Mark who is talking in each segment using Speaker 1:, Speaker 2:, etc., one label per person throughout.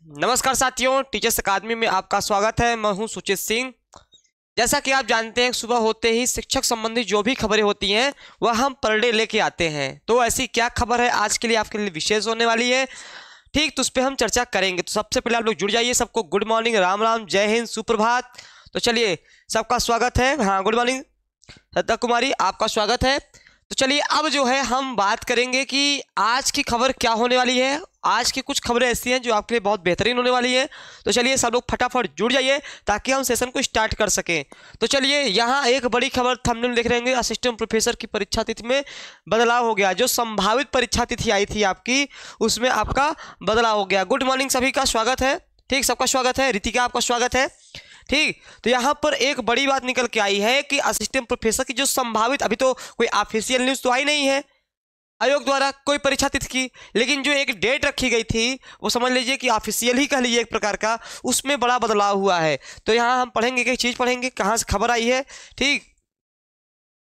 Speaker 1: नमस्कार साथियों, टीचर्स अकादमी में आपका स्वागत है। मैं हूं सुचित सिंह। जैसा कि आप जानते हैं, सुबह होते ही शिक्षक संबंधी जो भी खबरें होती हैं वह हम पर डे लेके आते हैं। तो ऐसी क्या खबर है आज के लिए आपके लिए विशेष होने वाली है, ठीक, तो उस पर हम चर्चा करेंगे। तो सबसे पहले आप लोग जुड़ जाइए। सबको गुड मॉर्निंग, राम राम, जय हिंद, सुप्रभात। तो चलिए, सबका स्वागत है। हाँ, गुड मॉर्निंग श्रद्धा कुमारी, आपका स्वागत है। तो चलिए, अब जो है हम बात करेंगे कि आज की खबर क्या होने वाली है। आज की कुछ खबरें ऐसी हैं जो आपके लिए बहुत बेहतरीन होने वाली है। तो चलिए, सब लोग फटाफट जुड़ जाइए ताकि हम सेशन को स्टार्ट कर सकें। तो चलिए, यहाँ एक बड़ी खबर थंबनेल देख रहे होंगे, असिस्टेंट प्रोफेसर की परीक्षा तिथि में बदलाव हो गया। जो संभावित परीक्षा तिथि आई थी आपकी, उसमें आपका बदलाव हो गया। गुड मॉर्निंग, सभी का स्वागत है। ठीक, सबका स्वागत है। रितिका, आपका स्वागत है। ठीक, तो यहाँ पर एक बड़ी बात निकल के आई है कि असिस्टेंट प्रोफेसर की जो संभावित, अभी तो कोई ऑफिशियल न्यूज़ तो आई नहीं है आयोग द्वारा कोई परीक्षा तिथि की, लेकिन जो एक डेट रखी गई थी वो समझ लीजिए कि ऑफिशियल ही कह लीजिए एक प्रकार का, उसमें बड़ा बदलाव हुआ है। तो यहाँ हम पढ़ेंगे, एक चीज़ पढ़ेंगे कहाँ से खबर आई है। ठीक,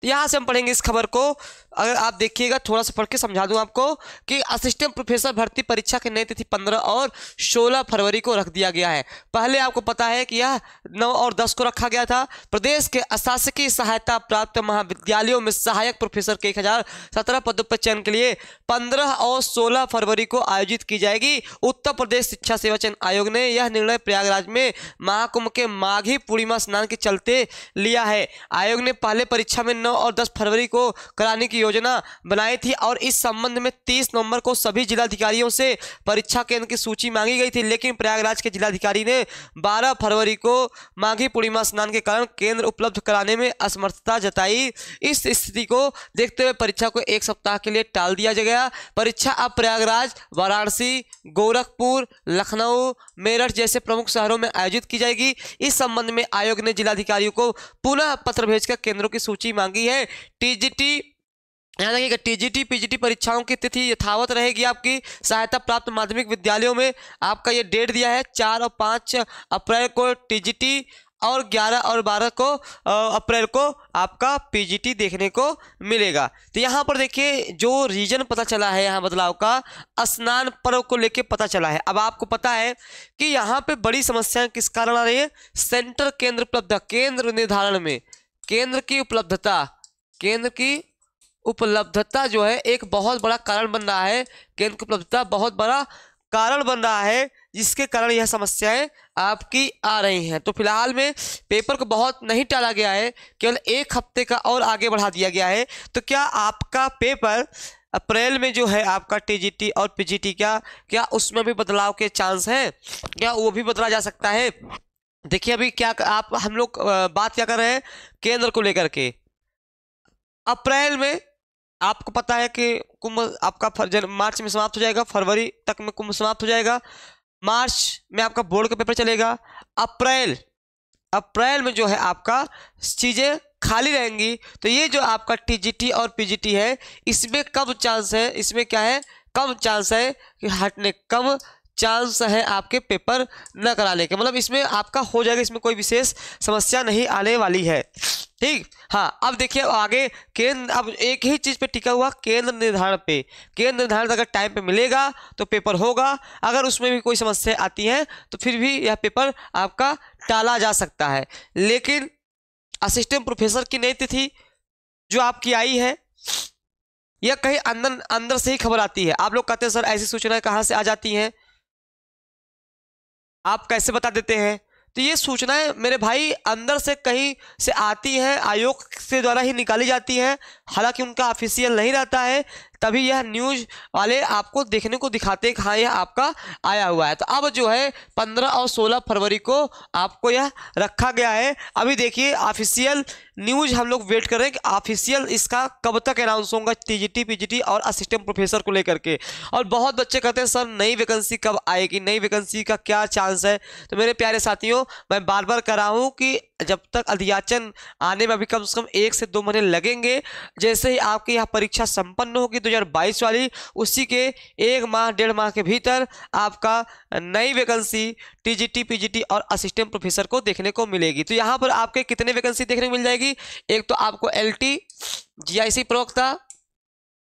Speaker 1: यहाँ से हम पढ़ेंगे इस खबर को। अगर आप देखिएगा, थोड़ा सा पढ़ के समझा दूं आपको कि असिस्टेंट प्रोफेसर भर्ती परीक्षा की नई तिथि 15 और 16 फरवरी को रख दिया गया है। पहले आपको पता है कि यह 9 और 10 को रखा गया था। प्रदेश के अशासकीय सहायता प्राप्त महाविद्यालयों में सहायक प्रोफेसर के 1017 पदों पर चयन के लिए 15 और 16 फरवरी को आयोजित की जाएगी। उत्तर प्रदेश शिक्षा सेवा चयन आयोग ने यह निर्णय प्रयागराज में महाकुंभ के माघी पूर्णिमा स्नान के चलते लिया है। आयोग ने पहले परीक्षा में 9 और 10 फरवरी को कराने की योजना बनाई थी और इस संबंध में 30 नवंबर को सभी जिलाधिकारियों से परीक्षा केंद्र की सूची मांगी गई थी, लेकिन प्रयागराज के जिलाधिकारी ने 12 फरवरी को माघी पूर्णिमा स्नान के कारण केंद्र उपलब्ध कराने में असमर्थता जताई। इस स्थिति को देखते हुए परीक्षा को एक सप्ताह के लिए टाल दिया गया। परीक्षा अब प्रयागराज, वाराणसी, गोरखपुर, लखनऊ, मेरठ जैसे प्रमुख शहरों में आयोजित की जाएगी। इस संबंध में आयोग ने जिलाधिकारियों को पुनः पत्र भेजकर केंद्रों की सूची मांगी है। टीजीटी, यहाँ देखिएगा, टीजीटी पीजीटी परीक्षाओं की तिथि यथावत रहेगी। आपकी सहायता प्राप्त माध्यमिक विद्यालयों में आपका ये डेट दिया है 4 और 5 अप्रैल को टीजीटी और 11 और 12 को अप्रैल को आपका पीजीटी देखने को मिलेगा। तो यहाँ पर देखिए, जो रीजन पता चला है यहाँ बदलाव का, स्नान पर्व को लेके पता चला है। अब आपको पता है कि यहाँ पे बड़ी समस्याएं किस कारण आ रही है। सेंटर केंद्र उपलब्धता, केंद्र निर्धारण में केंद्र की उपलब्धता जो है एक बहुत बड़ा कारण बन रहा है। केंद्र की उपलब्धता बहुत बड़ा कारण बन रहा है, जिसके कारण यह समस्याएं आपकी आ रही हैं। तो फिलहाल में पेपर को बहुत नहीं टाला गया है, केवल 1 हफ्ते का और आगे बढ़ा दिया गया है। तो क्या आपका पेपर अप्रैल में जो है आपका टीजीटी और पीजीटी, क्या उसमें भी बदलाव के चांस हैं? क्या वो भी बदला जा सकता है? देखिए, अभी क्या हम लोग बात क्या कर रहे हैं केंद्र को लेकर के। अप्रैल में आपको पता है कि कुंभ आपका मार्च में समाप्त हो जाएगा, फरवरी तक में कुंभ समाप्त हो जाएगा, मार्च में आपका बोर्ड का पेपर चलेगा। अप्रैल में जो है आपका चीज़ें खाली रहेंगी। तो ये जो आपका टीजीटी और पीजीटी है, इसमें कम चांस है, इसमें क्या है, कम चांस है कि हटने, कम चांस है आपके पेपर न कराने के, मतलब इसमें आपका हो जाएगा, इसमें कोई विशेष समस्या नहीं आने वाली है। ठीक, हाँ, अब देखिए आगे केंद्र, अब एक ही चीज़ पे टिका हुआ, केंद्र निर्धारण पे। केंद्र निर्धारण अगर टाइम पे मिलेगा तो पेपर होगा, अगर उसमें भी कोई समस्या आती है तो फिर भी यह पेपर आपका टाला जा सकता है। लेकिन असिस्टेंट प्रोफेसर की नई तिथि जो आपकी आई है, यह कहीं अंदर से ही खबर आती है। आप लोग कहते हैं सर ऐसी सूचनाएं कहाँ से आ जाती हैं, आप कैसे बता देते हैं? तो ये सूचनाएं मेरे भाई अंदर से कहीं से आती हैं, आयोग से द्वारा ही निकाली जाती हैं, हालांकि उनका ऑफिशियल नहीं रहता है, तभी यह न्यूज़ वाले आपको देखने को दिखाते हैं कि हाँ यह आपका आया हुआ है। तो अब जो है 15 और 16 फरवरी को आपको यह रखा गया है। अभी देखिए ऑफिशियल न्यूज़ हम लोग वेट कर रहे हैं कि ऑफिशियल इसका कब तक अनाउंस होगा, टीजीटी पीजीटी और असिस्टेंट प्रोफेसर को लेकर के। और बहुत बच्चे कहते हैं सर नई वैकेंसी कब आएगी, नई वैकेंसी का क्या चांस है। तो मेरे प्यारे साथियों, मैं बार बार कह रहा हूँ कि जब तक अधियाचन आने में अभी कम से कम 1 से 2 महीने लगेंगे। जैसे ही आपकी यहाँ परीक्षा संपन्न होगी 2022 वाली, उसी के 1 माह 1.5 माह के भीतर आपका नई वैकेंसी टीजीटी पीजीटी और असिस्टेंट प्रोफेसर को देखने को मिलेगी। तो यहाँ पर आपके कितने वैकेंसी देखने को मिल जाएगी? एक तो आपको एलटी जीआईसी प्रवक्ता,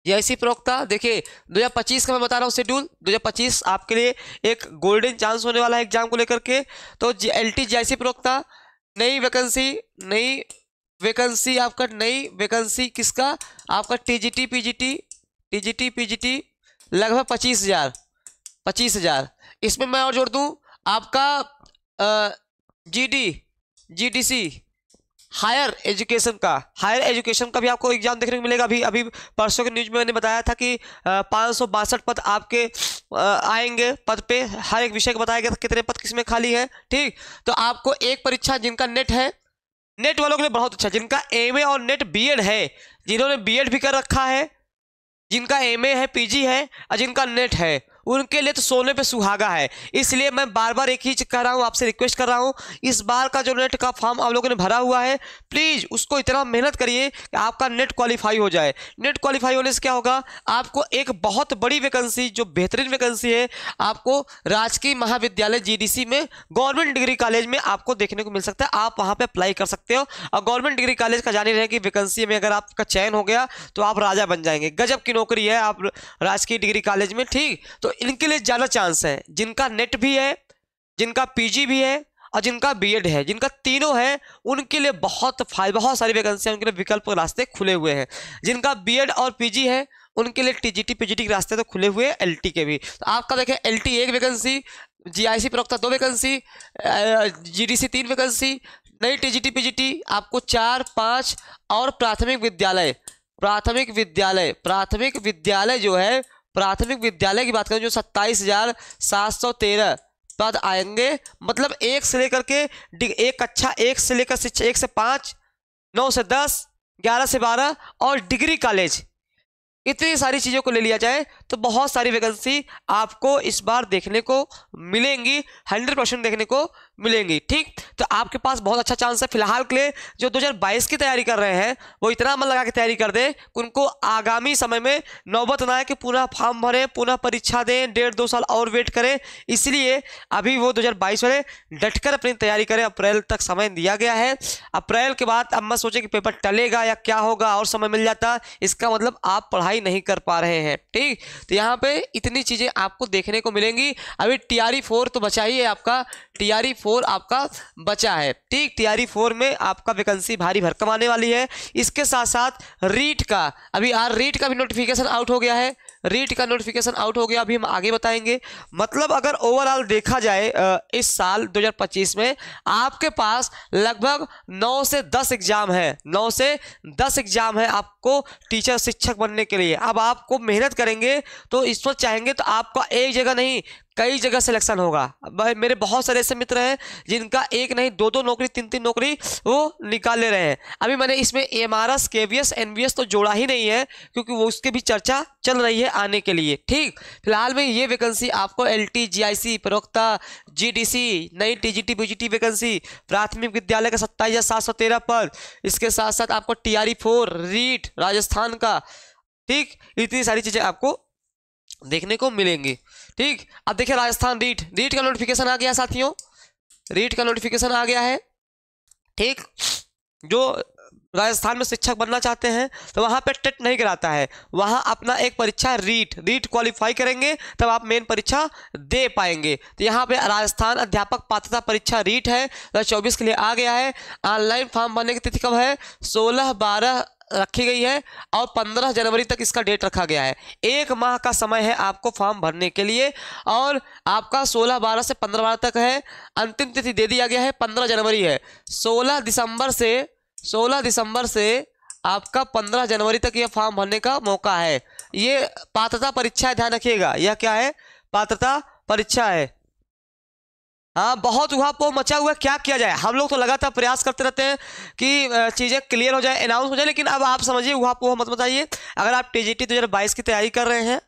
Speaker 1: जीआईसी प्रवक्ता देखिए 2025 का मैं बता रहा हूँ शेड्यूल। 2025 आपके लिए एक गोल्डन चांस होने वाला है एग्जाम को लेकर के। तो LT जीआईसी प्रवक्ता नई वैकेंसी आपका नई वैकेंसी किसका, आपका टीजीटी पीजीटी लगभग 25,000। इसमें मैं और जोड़ दूं आपका जीडीसी हायर एजुकेशन का भी आपको एग्जाम देखने को मिलेगा। अभी परसों के न्यूज में मैंने बताया था कि 562 पद आपके आएंगे पद पे, हर एक विषय को बताया गया था कितने पद किसमें खाली है। ठीक, तो आपको एक परीक्षा जिनका नेट है, नेट वालों के लिए बहुत अच्छा, जिनका एमए और नेट बीएड है, जिन्होंने बीएड भी कर रखा है, जिनका एमए है पीजी है और जिनका नेट है, उनके लिए तो सोने पे सुहागा है। इसलिए मैं बार बार एक ही चीज कह रहा हूँ, आपसे रिक्वेस्ट कर रहा हूँ, इस बार का जो नेट का फॉर्म आप लोगों ने भरा हुआ है प्लीज उसको इतना मेहनत करिए कि आपका नेट क्वालिफाई हो जाए। नेट क्वालिफाई होने से क्या होगा, आपको एक बहुत बड़ी वैकेंसी, जो बेहतरीन वैकेंसी है, आपको राजकीय महाविद्यालय जीडीसी में गवर्नमेंट डिग्री कॉलेज में आपको देखने को मिल सकता है। आप वहां पर अप्लाई कर सकते हो और गवर्नमेंट डिग्री कॉलेज का जान ही रहे कि वैकेंसी में अगर आपका चयन हो गया तो आप राजा बन जाएंगे। गजब की नौकरी है आप राजकीय डिग्री कॉलेज में। ठीक, तो इनके लिए ज्यादा चांस है, जिनका नेट भी है, जिनका पीजी भी है और जिनका बीएड है, जिनका तीनों है, उनके लिए बहुत सारी वैकेंसियां, उनके लिए विकल्प रास्ते खुले हुए हैं। जिनका बीएड और पीजी है उनके लिए टीजीटी पीजीटी के रास्ते तो खुले हुए हैं, एलटी के भी। तो आपका देखें एलटी 1 वैकेंसी, जीआईसी प्रवक्ता 2 वैकेंसी, जीडीसी 3 वैकेंसी, नई टीजीटी पीजीटी आपको 4, 5 और प्राथमिक विद्यालय की बात करें जो 27,713 पद आएंगे। मतलब 1 से लेकर के एक कक्षा 1 से लेकर 1 से 5, 9 से 10, 11 से 12 और डिग्री कॉलेज, इतनी सारी चीज़ों को ले लिया जाए तो बहुत सारी वैकेंसी आपको इस बार देखने को मिलेंगी, 100% देखने को मिलेंगी। ठीक, तो आपके पास बहुत अच्छा चांस है। फिलहाल के लिए जो 2022 की तैयारी कर रहे हैं वो इतना मन लगा के तैयारी कर दें कि उनको आगामी समय में नौबत ना आए कि पुनः फॉर्म भरें, पुनः परीक्षा दें, 1.5-2 साल और वेट करें। इसलिए अभी वो 2022 वाले डटकर अपनी तैयारी करें। अप्रैल तक समय दिया गया है। अप्रैल के बाद अब मत सोचे कि पेपर टलेगा या क्या होगा और समय मिल जाता, इसका मतलब आप पढ़ाई नहीं कर पा रहे हैं। ठीक, तो यहाँ पे इतनी चीजें आपको देखने को मिलेंगी। अभी टीआरई 4 तो बचा ही है, आपका टीआरई 4 आपका बचा है। ठीक, टीआरई 4 में आपका वैकेंसी भारी भरकम आने वाली है। इसके साथ साथ रीट का रीट का भी नोटिफिकेशन आउट हो गया है। रीट का नोटिफिकेशन आउट हो गया, अभी हम आगे बताएंगे। मतलब अगर ओवरऑल देखा जाए इस साल 2025 में आपके पास लगभग 9 से 10 एग्जाम है, 9 से 10 एग्जाम है आपको टीचर शिक्षक बनने के लिए। अब आपको मेहनत करेंगे तो इस वक्त चाहेंगे तो आपका एक जगह नहीं कई जगह सिलेक्शन होगा। मेरे बहुत सारे ऐसे मित्र हैं जिनका एक नहीं 2-2 नौकरी 3-3 नौकरी वो निकाल ले रहे हैं। अभी मैंने इसमें एमआरएस केवीएस एनवीएस तो जोड़ा ही नहीं है क्योंकि वो उसके भी चर्चा चल रही है आने के लिए। ठीक, फिलहाल में ये वैकेंसी आपको एलटी जीआईसी प्रवक्ता जीडीसी नई टीजीटी पीजीटी वैकेंसी प्राथमिक विद्यालय का 27,713 पद, इसके साथ साथ आपको टीआरई 4 रीट राजस्थान का। ठीक, इतनी सारी चीजें आपको देखने को मिलेंगी। ठीक, अब देखिए राजस्थान रीट का नोटिफिकेशन आ गया साथियों, रीट का नोटिफिकेशन आ गया है। ठीक, जो राजस्थान में शिक्षक बनना चाहते हैं तो वहां पे टेट नहीं कराता है, वहां अपना एक परीक्षा रीट क्वालिफाई करेंगे तब आप मेन परीक्षा दे पाएंगे। तो यहाँ पे राजस्थान अध्यापक पात्रता परीक्षा रीट है 2024 के लिए आ गया है। ऑनलाइन फॉर्म भरने की तिथि कब है, 16/12 रखी गई है और 15 जनवरी तक इसका डेट रखा गया है। 1 माह का समय है आपको फॉर्म भरने के लिए और आपका 16/12 से 15/12 तक है। अंतिम तिथि दे दिया गया है 15 जनवरी है। 16 दिसंबर से आपका 15 जनवरी तक ये फॉर्म भरने का मौका है। ये पात्रता परीक्षा है, ध्यान रखिएगा, यह क्या है, पात्रता परीक्षा है। हाँ, बहुत उहापोह मचा हुआ, क्या किया जाए। हम लोग तो लगातार प्रयास करते रहते हैं कि चीज़ें क्लियर हो जाए, अनाउंस हो जाए, लेकिन अब आप समझिए उहापोह मत मचाइए। अगर आप टीजीटी 2022 की तैयारी कर रहे हैं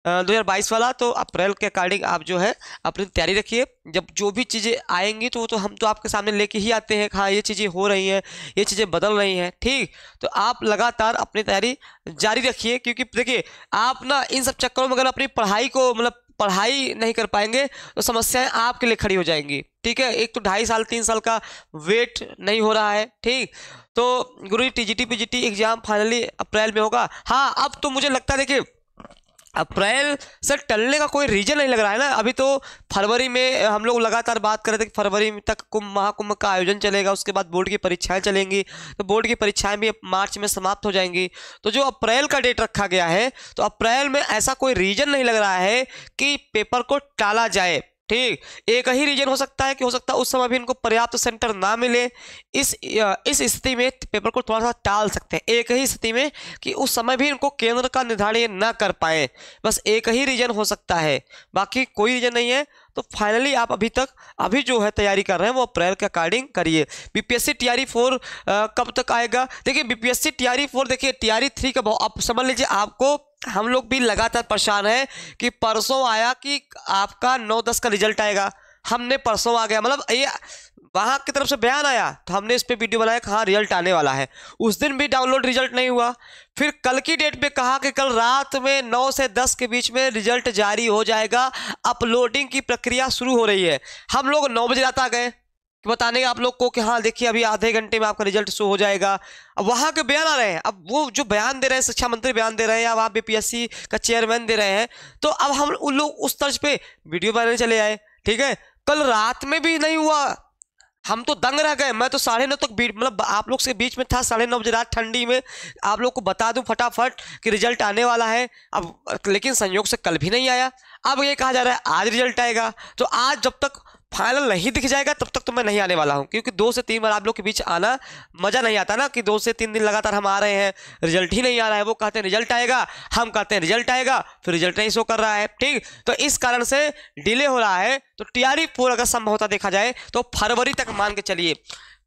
Speaker 1: 2022 वाला, तो अप्रैल के अकॉर्डिंग आप जो है अपनी तैयारी रखिए। जब जो भी चीज़ें आएंगी तो हम तो आपके सामने लेके ही आते हैं, हाँ ये चीज़ें हो रही हैं, ये चीज़ें बदल रही हैं। ठीक, तो आप लगातार अपनी तैयारी जारी रखिए क्योंकि देखिए आप ना इन सब चक्करों में अगर अपनी पढ़ाई को मतलब पढ़ाई नहीं कर पाएंगे तो समस्याएं आपके लिए खड़ी हो जाएंगी। ठीक है, एक तो 2.5 साल 3 साल का वेट नहीं हो रहा है। ठीक, तो गुरु टीजीटी पीजीटी एग्जाम फाइनली अप्रैल में होगा। हाँ, अब तो मुझे लगता है देखिए अप्रैल से टलने का कोई रीजन नहीं लग रहा है ना। अभी तो फरवरी में हम लोग लगातार बात कर रहे थे कि फरवरी तक महाकुंभ का आयोजन चलेगा, उसके बाद बोर्ड की परीक्षाएं चलेंगी, तो बोर्ड की परीक्षाएं भी मार्च में समाप्त हो जाएंगी। तो जो अप्रैल का डेट रखा गया है, तो अप्रैल में ऐसा कोई रीजन नहीं लग रहा है कि पेपर को टाला जाए। ठीक, एक ही रीजन हो सकता है कि हो सकता है उस समय भी इनको पर्याप्त सेंटर ना मिले। इस स्थिति में पेपर को थोड़ा सा टाल सकते हैं, एक ही स्थिति में कि उस समय भी इनको केंद्र का निर्धारण ना कर पाए। बस एक ही रीजन हो सकता है, बाकी कोई रीजन नहीं है। तो फाइनली आप अभी जो है तैयारी कर रहे हैं वो अप्रैल के अकॉर्डिंग करिए। बीपीएससी टीआरई 4 कब तक आएगा? देखिए बीपीएससी टीआरई 4, देखिए टीआरई 3 का आप समझ लीजिए, आपको हम लोग भी लगातार परेशान है कि परसों आया कि आपका 9-10 का रिजल्ट आएगा, हमने परसों आ गया, मतलब ये वहां की तरफ से बयान आया तो हमने इस पे वीडियो बनाया कि हाँ रिजल्ट आने वाला है। उस दिन भी डाउनलोड रिजल्ट नहीं हुआ। फिर कल की डेट पे कहा कि कल रात में 9 से 10 के बीच में रिजल्ट जारी हो जाएगा, अपलोडिंग की प्रक्रिया शुरू हो रही है। हम लोग 9 बजे रात आ गए बताने आप लोग को कि हाँ देखिए अभी आधे घंटे में आपका रिजल्ट शो हो जाएगा। अब वहां के बयान आ रहे हैं, अब वो जो बयान दे रहे हैं शिक्षा मंत्री बयान दे रहे हैं या वहाँ बीपीएससी का चेयरमैन दे रहे हैं, तो अब हम उन लोग उस तर्ज पे वीडियो बनाने चले आए। ठीक है, कल रात में भी नहीं हुआ, हम तो दंग रह गए। मैं तो 9:30 तक मतलब आप लोग से बीच में था, 9:30 बजे रात ठंडी में आप लोग को बता दूं फटाफट कि रिजल्ट आने वाला है। अब लेकिन संयोग से कल भी नहीं आया। अब ये कहा जा रहा है आज रिजल्ट आएगा, तो आज जब तक फाइनल नहीं दिख जाएगा तब तक तो मैं नहीं आने वाला हूं, क्योंकि 2 से 3 बार आप लोग के बीच आना मजा नहीं आता ना, कि 2 से 3 दिन लगातार हम आ रहे हैं रिजल्ट ही नहीं आ रहा है। वो कहते हैं रिजल्ट आएगा, हम कहते हैं रिजल्ट आएगा, फिर रिजल्ट नहीं शो कर रहा है। ठीक, तो इस कारण से डिले हो रहा है। तो टीआरई 4 अगर संभवतः देखा जाए तो फरवरी तक मान के चलिए,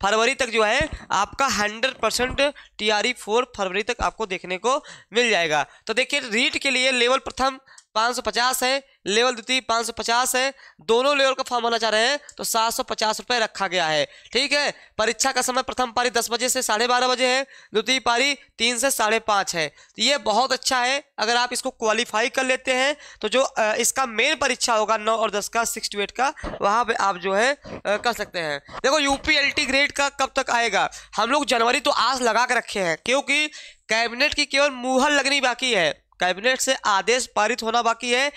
Speaker 1: फरवरी तक जो है आपका 100% टीआरई 4 फरवरी तक आपको देखने को मिल जाएगा। तो देखिए रीट के लिए लेवल प्रथम 550 है, लेवल द्वितीय 550 है, दोनों लेवल का फॉर्म होना चाह रहे हैं तो 750 रुपये रखा गया है। ठीक है, परीक्षा का समय प्रथम पारी 10 बजे से 12:30 बजे है, द्वितीय पारी 3 से 5:30 है। तो ये बहुत अच्छा है, अगर आप इसको क्वालिफाई कर लेते हैं तो जो इसका मेन परीक्षा होगा 9 और 10 का 6 to 8 का, वहाँ पे आप जो है कर सकते हैं। देखो यूपीएलटी ग्रेड का कब तक आएगा? हम लोग जनवरी तो आस लगा के रखे हैं, क्योंकि कैबिनेट की केवल मुहर लगनी बाकी है, कैबिनेट से आदेश पारित होना बाकी है।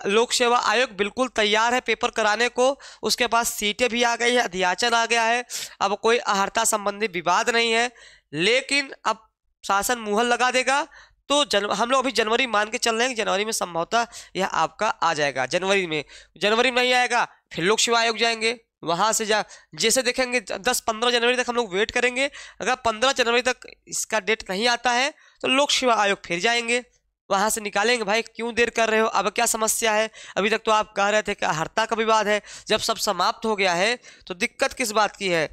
Speaker 1: लोक सेवा आयोग बिल्कुल तैयार है पेपर कराने को, उसके पास सीटें भी आ गई है, अध्याचन आ गया है, अब कोई अहर्ता संबंधी विवाद नहीं है। लेकिन अब शासन मुहर लगा देगा तो हम लोग अभी जनवरी मान के चल रहे हैं कि जनवरी में संभवतः यह आपका आ जाएगा। जनवरी में नहीं आएगा फिर लोक सेवा आयोग जाएंगे, वहां से जैसे देखेंगे 10-15 जनवरी तक हम लोग वेट करेंगे। अगर 15 जनवरी तक इसका डेट नहीं आता है तो लोक सेवा आयोग फिर जाएंगे, वहां से निकालेंगे भाई क्यों देर कर रहे हो, अब क्या समस्या है। अभी तक तो आप कह रहे थे कि अहर्ता का विवाद है, जब सब समाप्त हो गया है तो दिक्कत किस बात की है।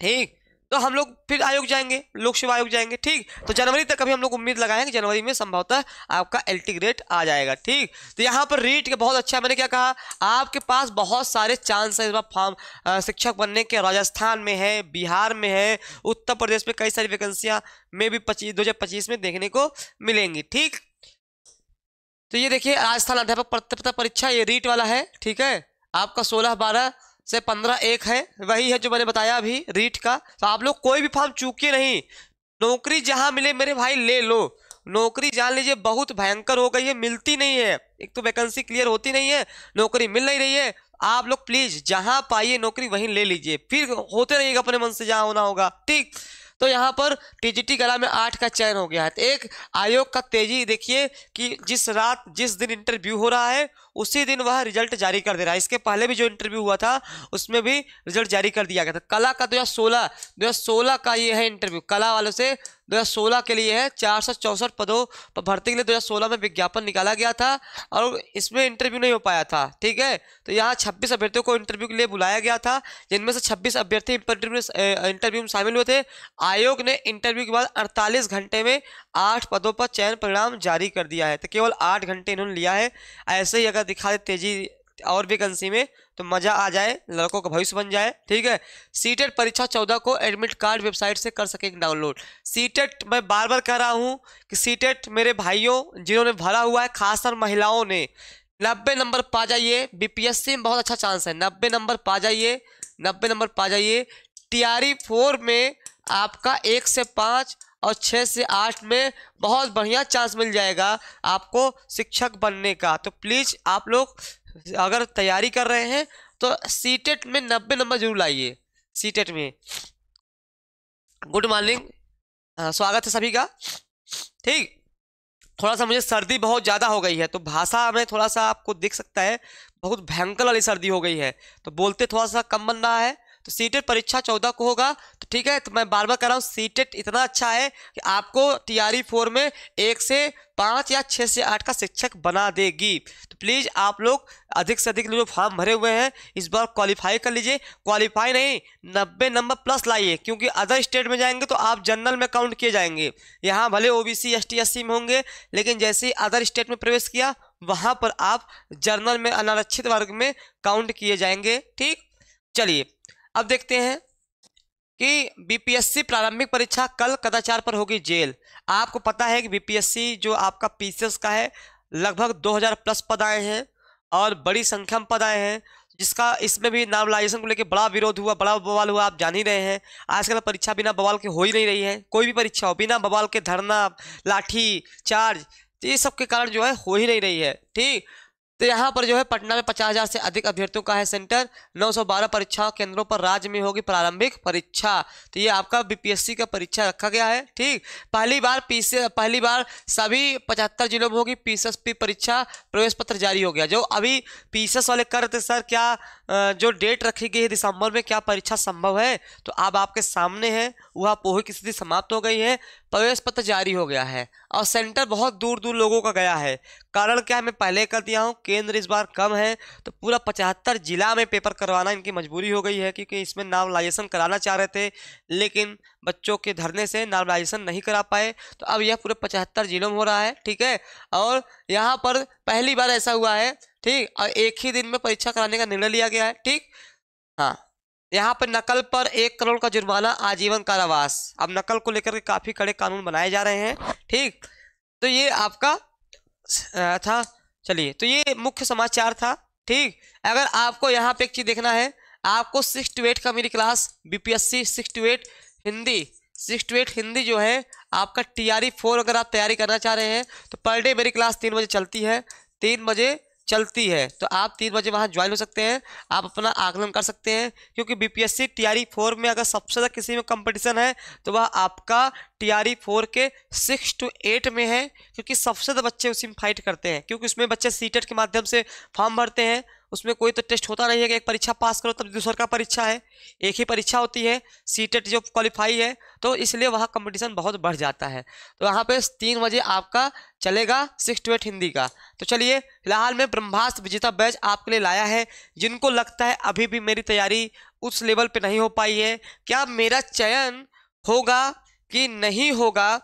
Speaker 1: ठीक, तो हम लोग फिर आयोग जाएंगे, लोक सेवा आयोग जाएंगे। ठीक, तो जनवरी तक अभी हम लोग उम्मीद लगाएंगे, जनवरी में संभवतः आपका एलटी ग्रेड आ जाएगा। ठीक, तो यहाँ पर रीट के बहुत अच्छा, मैंने क्या कहा, आपके पास बहुत सारे चांस है इस बार फॉर्म शिक्षक बनने के। राजस्थान में है, बिहार में है, उत्तर प्रदेश में कई सारी वैकेंसियां में भी 2025 में देखने को मिलेंगी। ठीक, तो ये देखिए राजस्थान अध्यापक पात्रता परीक्षा ये रीट वाला है। ठीक है, आपका 16/12 से 15/1 है, वही है जो मैंने बताया अभी रीट का। तो आप लोग कोई भी फॉर्म चूकिए नहीं, नौकरी जहां मिले मेरे भाई ले लो। नौकरी जान लीजिए बहुत भयंकर हो गई है, मिलती नहीं है, एक तो वैकेंसी क्लियर होती नहीं है, नौकरी मिल नहीं रही है। आप लोग प्लीज जहां पाइए नौकरी वहीं ले लीजिए, फिर होते रहिएगा अपने मन से जहां होना होगा। ठीक, तो यहाँ पर टीजीटी कला में 8 का चयन हो गया है। तो एक आयोग का तेजी देखिए कि जिस दिन इंटरव्यू हो रहा है उसी दिन वह रिजल्ट जारी कर दे रहा है। इसके पहले भी जो इंटरव्यू हुआ था उसमें भी रिजल्ट जारी कर दिया गया था। कला का 2016 का ये है इंटरव्यू, कला वालों से 2016 के लिए है। 464 पदों पर भर्ती के लिए 2016 में विज्ञापन निकाला गया था और इसमें इंटरव्यू नहीं हो पाया था। ठीक है, तो यहाँ 26 अभ्यर्थियों को इंटरव्यू के लिए बुलाया गया था, जिनमें से 26 अभ्यर्थी इंटरव्यू में शामिल हुए थे। आयोग ने इंटरव्यू के बाद 48 घंटे में 8 पदों पर चयन परिणाम जारी कर दिया है। तो केवल 8 घंटे इन्होंने लिया है। ऐसे ही अगर दिखा दे तेजी और वैकेंसी में तो मजा आ जाए, लड़कों का भविष्य बन जाए। ठीक है, सीटेट परीक्षा 14 को एडमिट कार्ड वेबसाइट से कर सकेंगे डाउनलोड। सीटेट मैं बार बार कह रहा हूं कि सीटेट मेरे भाइयों जिन्होंने भरा हुआ है, खासकर महिलाओं ने, 90 नंबर पा जाइए, बीपीएससी में बहुत अच्छा चांस है, 90 नंबर पा जाइए, 90 नंबर पा जाइए। टीआरई 4 में आपका 1 से 5 और 6 से 8 में बहुत बढ़िया चांस मिल जाएगा आपको शिक्षक बनने का। तो प्लीज़ आप लोग अगर तैयारी कर रहे हैं तो सीटेट में 90 नंबर जरूर लाइए, सीटेट में। गुड मॉर्निंग, स्वागत है सभी का। ठीक, थोड़ा सा मुझे सर्दी बहुत ज़्यादा हो गई है तो भाषा में थोड़ा सा आपको दिख सकता है बहुत भयंकर वाली सर्दी हो गई है, तो बोलते थोड़ा सा कम बन रहा है। तो सीटेट परीक्षा 14 को होगा, तो ठीक है। तो मैं बार बार कर रहा हूँ, सीटेट इतना अच्छा है कि आपको टीआरई 4 में 1 से 5 या 6 से 8 का शिक्षक बना देगी। तो प्लीज़ आप लोग अधिक से अधिक जो फॉर्म भरे हुए हैं इस बार क्वालिफाई कर लीजिए। क्वालिफाई नहीं, 90 नंबर प्लस लाइए, क्योंकि अदर स्टेट में जाएंगे तो आप जनरल में काउंट किए जाएंगे। यहाँ भले ओबीसी एसटी एससी में होंगे, लेकिन जैसे ही अदर स्टेट में प्रवेश किया वहाँ पर आप जनरल में अनारक्षित वर्ग में काउंट किए जाएंगे। ठीक, चलिए अब देखते हैं कि बीपीएससी प्रारंभिक परीक्षा कल कदाचार पर होगी जेल। आपको पता है कि बीपीएससी जो आपका पीसीएस का है लगभग 2000 प्लस पद आए हैं और बड़ी संख्या में पद आए हैं, जिसका इसमें भी नार्मलाइजेशन को लेकर बड़ा विरोध हुआ, बड़ा बवाल हुआ। आप जान ही रहे हैं आजकल परीक्षा बिना बवाल के हो ही नहीं रही है। कोई भी परीक्षा हो बिना बवाल के, धरना, लाठी चार्ज, तो ये सब के कारण जो है हो ही नहीं रही है। ठीक, तो यहाँ पर जो है पटना में 50,000 से अधिक अभ्यर्थियों का है सेंटर। 912 परीक्षा केंद्रों पर राज्य में होगी प्रारंभिक परीक्षा। तो ये आपका बीपीएससी का परीक्षा रखा गया है। ठीक, पहली बार सभी 75 जिलों में होगी पीसीएसपी परीक्षा। प्रवेश पत्र जारी हो गया। जो अभी पीसीएस वाले कर रहे थे सर क्या जो डेट रखी गई है दिसंबर में, क्या परीक्षा संभव है, तो अब आपके सामने है, वह पोही की स्थिति समाप्त हो गई है, प्रवेश पत्र जारी हो गया है और सेंटर बहुत दूर दूर लोगों का गया है। कारण क्या है, मैं पहले कर दिया हूँ, केंद्र इस बार कम है तो पूरा 75 जिला में पेपर करवाना इनकी मजबूरी हो गई है, क्योंकि इसमें नॉर्मलाइजेशन कराना चाह रहे थे लेकिन बच्चों के धरने से नॉर्मलाइजेशन नहीं करा पाए। तो अब यह पूरे 75 जिलों में हो रहा है। ठीक है, और यहाँ पर पहली बार ऐसा हुआ है। ठीक, और एक ही दिन में परीक्षा कराने का निर्णय लिया गया है। ठीक, हाँ, यहाँ पर नकल पर 1 करोड़ का जुर्माना, आजीवन कारावास। अब नकल को लेकर के काफी कड़े कानून बनाए जा रहे हैं। ठीक, तो ये आपका था। चलिए, तो ये मुख्य समाचार था। ठीक, अगर आपको यहाँ पे एक चीज देखना है, आपको 6 to 8 का मेरी class BPSC 6 to 8 Hindi, 6 to 8 Hindi जो है आपका टीआरई 4 अगर आप तैयारी करना चाह रहे हैं तो पर डे मेरी क्लास 3 बजे चलती है, 3 बजे चलती है। तो आप 3 बजे वहाँ ज्वाइन हो सकते हैं, आप अपना आकलन कर सकते हैं, क्योंकि बीपीएससी टीआरई 4 में अगर सबसे ज़्यादा किसी में कंपटीशन है तो वह आपका टीआरई 4 के 6 to 8 में है, क्योंकि सबसे ज़्यादा बच्चे उसी में फाइट करते हैं, क्योंकि उसमें बच्चे सीटेट के माध्यम से फॉर्म भरते हैं। उसमें कोई तो टेस्ट होता नहीं है कि एक परीक्षा पास करो तब दूसरा का परीक्षा है, एक ही परीक्षा होती है सीटेट जो क्वालिफाई है, तो इसलिए वहाँ कंपटीशन बहुत बढ़ जाता है। तो वहाँ पे 3 बजे आपका चलेगा 6 to 8 हिंदी का। तो चलिए, फिलहाल में ब्रह्मास्त्र विजेता बैच आपके लिए लाया है। जिनको लगता है अभी भी मेरी तैयारी उस लेवल पे नहीं हो पाई है, क्या मेरा चयन होगा कि नहीं होगा,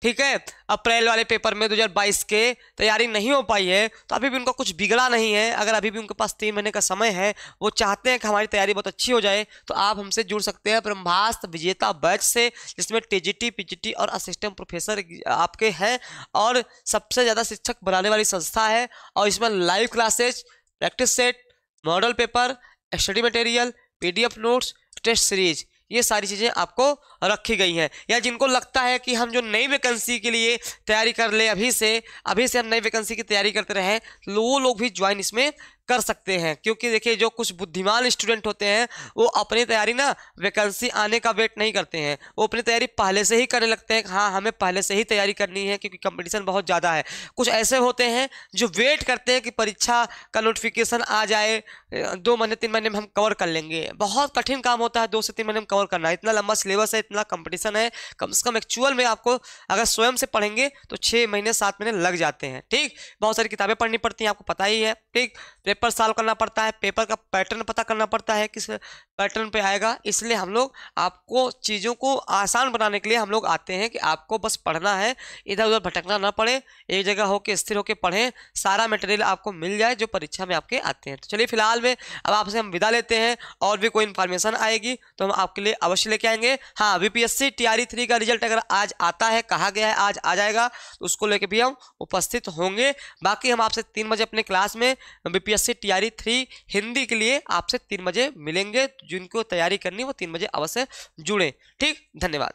Speaker 1: ठीक है, अप्रैल वाले पेपर में 2022 के तैयारी नहीं हो पाई है, तो अभी भी उनका कुछ बिगड़ा नहीं है। अगर अभी भी उनके पास 3 महीने का समय है, वो चाहते हैं कि हमारी तैयारी बहुत अच्छी हो जाए, तो आप हमसे जुड़ सकते हैं ब्रह्मास्त्र विजेता बैच से, जिसमें टीजीटी, पीजीटी और असिस्टेंट प्रोफेसर आपके हैं और सबसे ज़्यादा शिक्षक बनाने वाली संस्था है। और इसमें live classes, practice set, model paper, study material, PDF notes, test series, ये सारी चीज़ें आपको रखी गई हैं। या जिनको लगता है कि हम जो नई वैकेंसी के लिए तैयारी कर ले, अभी से हम नई वैकेंसी की तैयारी करते रहें, वो लोग भी ज्वाइन इसमें कर सकते हैं। क्योंकि देखिए, जो कुछ बुद्धिमान स्टूडेंट होते हैं वो अपनी तैयारी ना वैकेंसी आने का वेट नहीं करते हैं, वो अपनी तैयारी पहले से ही करने लगते हैं। हाँ, हमें पहले से ही तैयारी करनी है क्योंकि कंपटीशन बहुत ज़्यादा है। कुछ ऐसे होते हैं जो वेट करते हैं कि परीक्षा का नोटिफिकेशन आ जाए, 2 महीने 3 महीने में हम कवर कर लेंगे। बहुत कठिन काम होता है 2 से 3 महीने में कवर करना, इतना लंबा सिलेबस है, इतना कंपटीशन है। कम से कम एक्चुअल में आपको अगर स्वयं से पढ़ेंगे तो 6 महीने 7 महीने लग जाते हैं। ठीक, बहुत सारी किताबें पढ़नी पड़ती हैं, आपको पता ही है। ठीक, तो पेपर सॉल्व करना पड़ता है, पेपर का पैटर्न पता करना पड़ता है किस पैटर्न पे आएगा। इसलिए हम लोग आपको चीज़ों को आसान बनाने के लिए हम लोग आते हैं कि आपको बस पढ़ना है, इधर उधर भटकना ना पड़े, एक जगह होकर स्थिर होकर पढ़ें, सारा मटेरियल आपको मिल जाए जो परीक्षा में आपके आते हैं। तो चलिए फिलहाल में अब आपसे हम विदा लेते हैं, और भी कोई इन्फॉर्मेशन आएगी तो हम आपके लिए अवश्य लेके आएंगे। हाँ, बीपीएससी टीआरई 3 का रिजल्ट अगर आज आता है, कहा गया है आज आ जाएगा, तो उसको लेके भी हम उपस्थित होंगे। बाकी हम आपसे 3 बजे अपने क्लास में बीपीएससी टीआरई 3 हिंदी के लिए आपसे 3 बजे मिलेंगे। जिनको तैयारी करनी वो 3 बजे अवश्य जुड़े। ठीक, धन्यवाद।